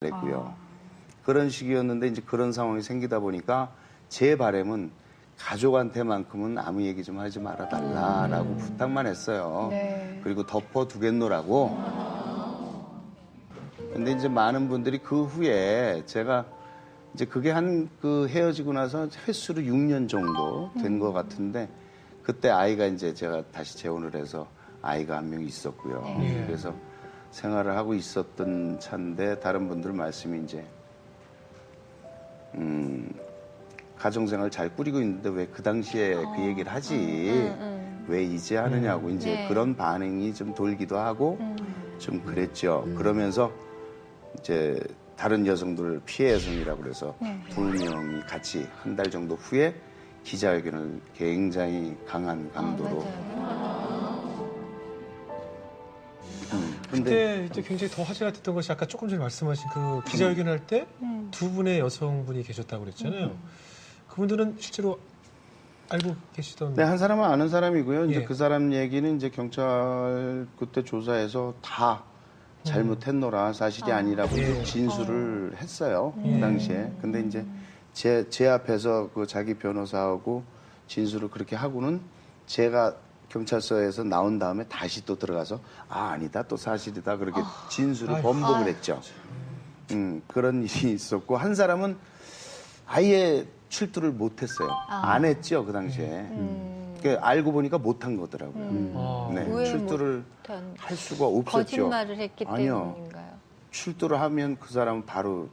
그랬고요. 그런 식이었는데 이제 그런 상황이 생기다 보니까 제 바람은 가족한테만큼은 아무 얘기 좀 하지 말아달라라고 부탁만 했어요. 네. 그리고 덮어두겠노라고. 근데 이제 많은 분들이 그 후에 제가 이제 그게 그 헤어지고 나서 횟수로 6년 정도 된 것 같은데 그때 아이가 이제 제가 다시 재혼을 해서 아이가 한 명 있었고요. 그래서 생활을 하고 있었던 차인데 다른 분들 말씀이 이제 가정생활 잘 꾸리고 있는데 왜 그 당시에 그 얘기를 하지 왜 이제 하느냐고 이제 네. 그런 반응이 좀 돌기도 하고 좀 그랬죠. 그러면서 이제 다른 여성들 피해 여성이라고 그래서 두 명이 같이 한 달 정도 후에 기자회견을 굉장히 강한 강도로 그때 이제 굉장히 더 화제가 됐던 것이 아까 조금 전에 말씀하신 그 기자회견 할 때 두 분의 여성분이 계셨다고 그랬잖아요. 그분들은 실제로 알고 계시던. 네, 한 사람은 아는 사람이고요. 이제 예. 그 사람 얘기는 이제 경찰 그때 조사에서 다 잘못했노라 사실이 아니라고 예. 진술을 했어요. 그 당시에. 근데 이제 제 앞에서 그 자기 변호사하고 진술을 그렇게 하고는 제가 경찰서에서 나온 다음에 다시 또 들어가서 아니다 또 사실이다 그렇게 진술을 번복을 했죠. 그런 일이 있었고 한 사람은 아예 출두를 못했어요. 안 했죠 그 당시에. 그러니까 알고 보니까 못한 거더라고요. 네, 왜 출두를 못한 할 수가 없었죠. 거짓말을 했기 아니요. 때문인가요? 출두를 하면 그 사람은 바로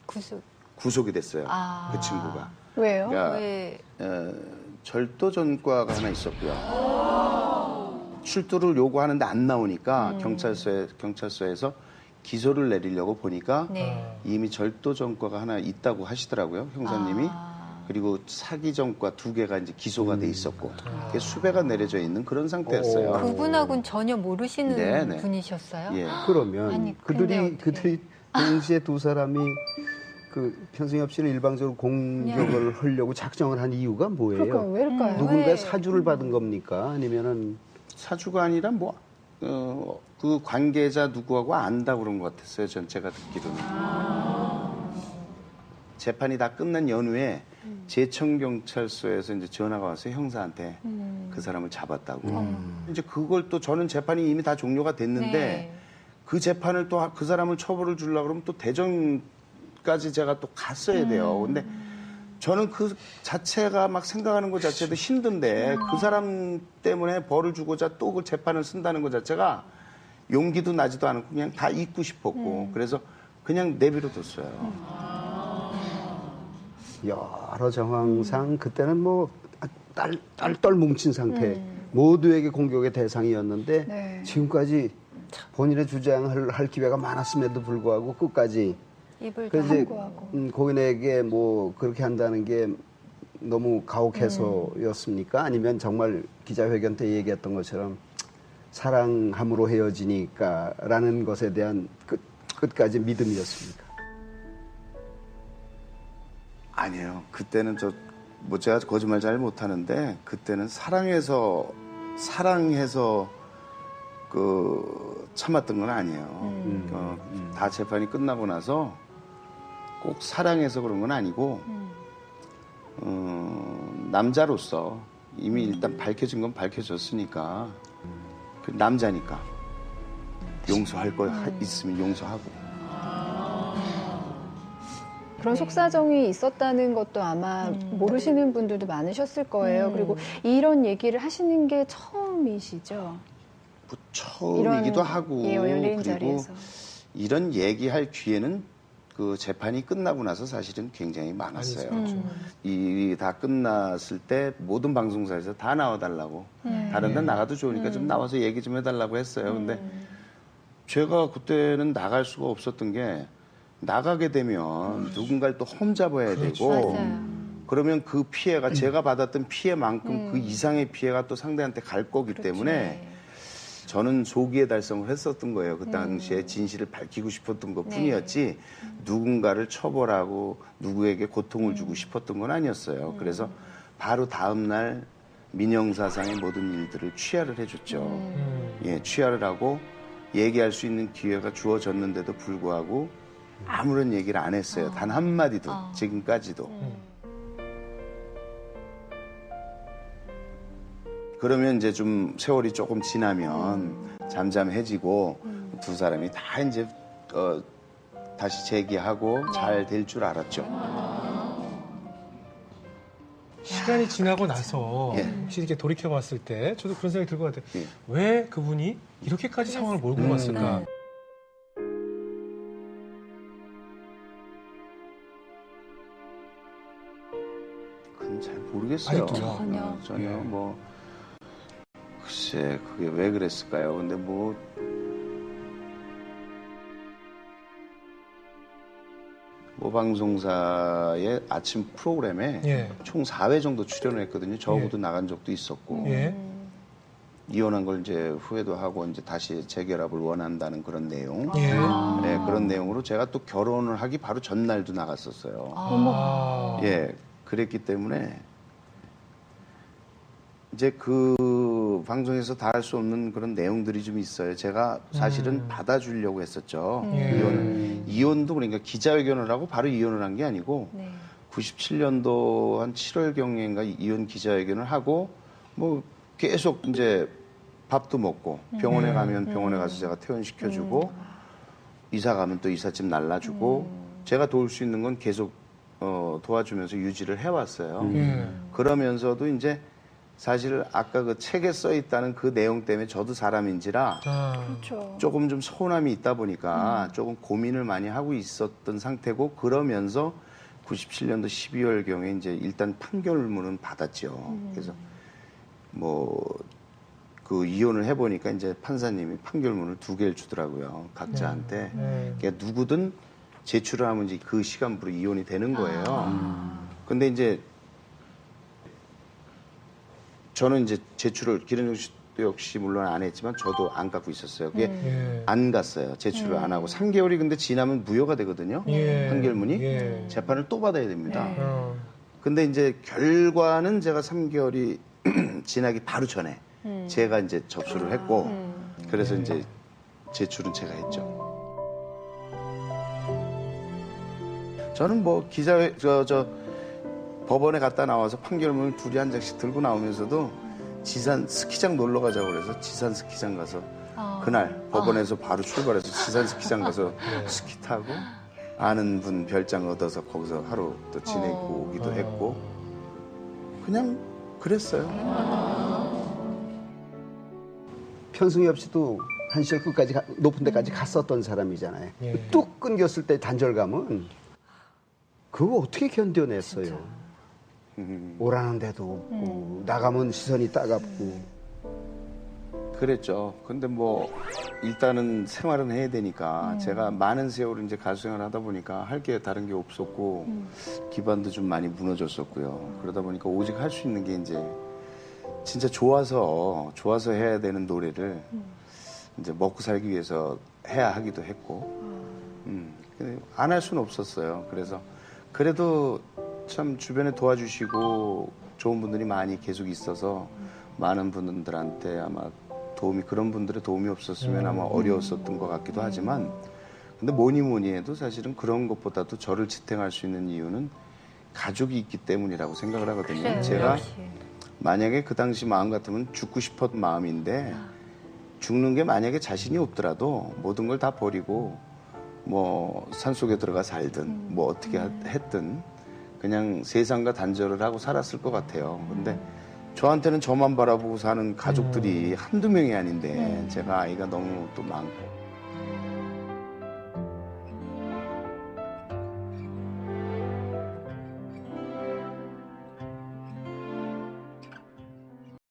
구속. 구속이 됐어요. 그 친구가. 왜요? 그러니까 왜? 절도 전과가 하나 있었고요. 출두를 요구하는데 안 나오니까 경찰서에서 기소를 내리려고 보니까 네. 이미 절도 전과가 하나 있다고 하시더라고요, 형사님이. 그리고 사기 전과 2개가 이제 기소가 돼 있었고 그게 수배가 내려져 있는 그런 상태였어요. 그분하고는 전혀 모르시는 네네. 분이셨어요? 예. 그러면 아니, 근데 그들이 동시에 두 사람이 그 현승엽 씨를 일방적으로 공격을 하려고 작정을 한 이유가 뭐예요? 그러니까 왜 이럴까요? 누군가의 왜? 사주를 받은 겁니까? 아니면은 사주가 아니라 그 관계자 누구하고 안다 그런 것 같았어요. 전 제가 듣기로는. 재판이 다 끝난 연후에 제천경찰서에서 이제 전화가 와서 형사한테 그 사람을 잡았다고. 이제 그걸 또 저는 재판이 이미 다 종료가 됐는데 네. 그 재판을 또 그 사람을 처벌을 주려고 그러면 또 대전까지 제가 또 갔어야 돼요. 근데 저는 그 자체가 막 생각하는 것 자체도 힘든데 그 사람 때문에 벌을 주고자 또 그 재판을 쓴다는 것 자체가 용기도 나지도 않고 그냥 다 잊고 싶었고 그래서 그냥 내비로 뒀어요. 여러 정황상 그때는 뭐 딸딸 뭉친 상태 모두에게 공격의 대상이었는데 네. 지금까지 본인의 주장을 할 기회가 많았음에도 불구하고 끝까지 입을 그래서 이제 다물고. 고인에게 뭐 그렇게 한다는 게 너무 가혹해서였습니까? 아니면 정말 기자회견 때 얘기했던 것처럼 사랑함으로 헤어지니까라는 것에 대한 끝까지 믿음이었습니까? 아니에요. 그때는 제가 거짓말 잘 못하는데 그때는 사랑해서 참았던 건 아니에요. 다 재판이 끝나고 나서 꼭 사랑해서 그런 건 아니고 남자로서 이미 일단 밝혀진 건 밝혀졌으니까 그 남자니까 용서할 거 있으면 용서하고. 그런 속사정이 있었다는 것도 아마 모르시는 분들도 많으셨을 거예요. 그리고 이런 얘기를 하시는 게 처음이시죠? 뭐 처음이기도 하고 열린 그리고 자리에서. 이런 얘기할 기회는 그 재판이 끝나고 나서 사실은 굉장히 많았어요. 이 다 끝났을 때 모든 방송사에서 다 나와달라고 다른 데 나가도 좋으니까 좀 나와서 얘기 좀 해달라고 했어요. 근데 제가 그때는 나갈 수가 없었던 게 나가게 되면 누군가를 또 험잡아야 되고 맞아요. 그러면 그 피해가 제가 받았던 피해만큼 그 이상의 피해가 또 상대한테 갈 거기 때문에 저는 조기에 달성을 했었던 거예요. 그 당시에 진실을 밝히고 싶었던 것 뿐이었지 누군가를 처벌하고 누구에게 고통을 주고 싶었던 건 아니었어요. 그래서 바로 다음 날 민형사상의 모든 일들을 취하를 해줬죠. 예, 취하를 하고 얘기할 수 있는 기회가 주어졌는데도 불구하고 아무런 얘기를 안 했어요. 단 한마디도 지금까지도. 그러면 이제 좀 세월이 조금 지나면 잠잠해지고 두 사람이 다 이제 다시 재기하고 잘 될 줄 알았죠. 시간이 지나고 나서 예. 혹시 이렇게 돌이켜 봤을 때 저도 그런 생각이 들 것 같아요. 예. 왜 그분이 이렇게까지 상황을 몰고 갔을까? 그건 잘 모르겠어요. 아직도요? 전혀 예. 뭐 글쎄 그게 왜 그랬을까요? 근데 뭐 방송사의 아침 프로그램에 예. 총 4회 정도 출연을 했거든요. 저하고도 나간 적도 있었고 예. 이혼한 걸 이제 후회도 하고 이제 다시 재결합을 원한다는 그런 내용. 예. 네, 그런 내용으로 제가 또 결혼을 하기 바로 전날도 나갔었어요. 아. 예, 그랬기 때문에 이제 그 방송에서 다 할 수 없는 그런 내용들이 좀 있어요. 제가 사실은 받아주려고 했었죠. 예. 이혼도 그러니까 기자회견을 하고 바로 이혼을 한 게 아니고 네. 97년도 한 7월경인가 이혼 기자회견을 하고 뭐 계속 이제 밥도 먹고 병원에 가면 병원에 가서 제가 퇴원시켜주고 이사 가면 또 이삿짐 날라주고 제가 도울 수 있는 건 계속 도와주면서 유지를 해왔어요. 예. 그러면서도 이제 사실 아까 그 책에 써 있다는 그 내용 때문에 저도 사람인지라 아. 그렇죠. 조금 좀 서운함이 있다 보니까 조금 고민을 많이 하고 있었던 상태고 그러면서 97년도 12월경에 이제 일단 판결문은 받았죠. 그래서 뭐 그 이혼을 해보니까 이제 판사님이 판결문을 2개를 주더라고요. 각자한테. 그러니까 누구든 제출을 하면 이제 그 시간부로 이혼이 되는 거예요. 근데 이제 저는 이제 제출을 기른영 씨도 역시 물론 안 했지만 저도 안 갖고 있었어요. 그게 예. 안 갔어요. 제출을 안 하고 3개월이 근데 지나면 무효가 되거든요. 예. 판결문이 예. 재판을 또 받아야 됩니다. 어. 근데 이제 결과는 제가 3개월이 지나기 바로 전에 제가 이제 접수를 했고 그래서 이제 제출은 제가 했죠. 저는 뭐 기자회 법원에 갔다 나와서 판결문을 둘이 한 장씩 들고 나오면서도 지산 스키장 놀러 가자고 그래서 지산 스키장 가서 그날 법원에서 바로 출발해서 지산 스키장 가서 스키 타고 아는 분 별장 얻어서 거기서 하루 또 지내고 오기도 했고 그냥 그랬어요. 편승엽 씨도 한 시절 끝까지 높은 데까지 갔었던 사람이잖아요. 예. 뚝 끊겼을 때 단절감은 그거 어떻게 견뎌냈어요? 오라는 데도 없고 나가면 시선이 따갑고 그랬죠. 근데 뭐 일단은 생활은 해야 되니까 제가 많은 세월을 이제 가수 생활을 하다 보니까 할 게 다른 게 없었고 기반도 좀 많이 무너졌었고요. 그러다 보니까 오직 할 수 있는 게 이제 진짜 좋아서 해야 되는 노래를 이제 먹고 살기 위해서 해야 하기도 했고 안 할 수는 없었어요. 그래서 그래도 참 주변에 도와주시고 좋은 분들이 많이 계속 있어서 많은 분들한테 아마 그런 분들의 도움이 없었으면 아마 어려웠었던 것 같기도 하지만 근데 뭐니 해도 사실은 그런 것보다도 저를 지탱할 수 있는 이유는 가족이 있기 때문이라고 생각을 하거든요. 그래요, 제가 역시. 만약에 그 당시 마음 같으면 죽고 싶었던 마음인데 죽는 게 만약에 자신이 없더라도 모든 걸 다 버리고 뭐 산속에 들어가 살든 뭐 어떻게 했든 그냥 세상과 단절을 하고 살았을 것 같아요. 근데 저한테는 저만 바라보고 사는 가족들이 한두 명이 아닌데 제가 아이가 너무 또 많고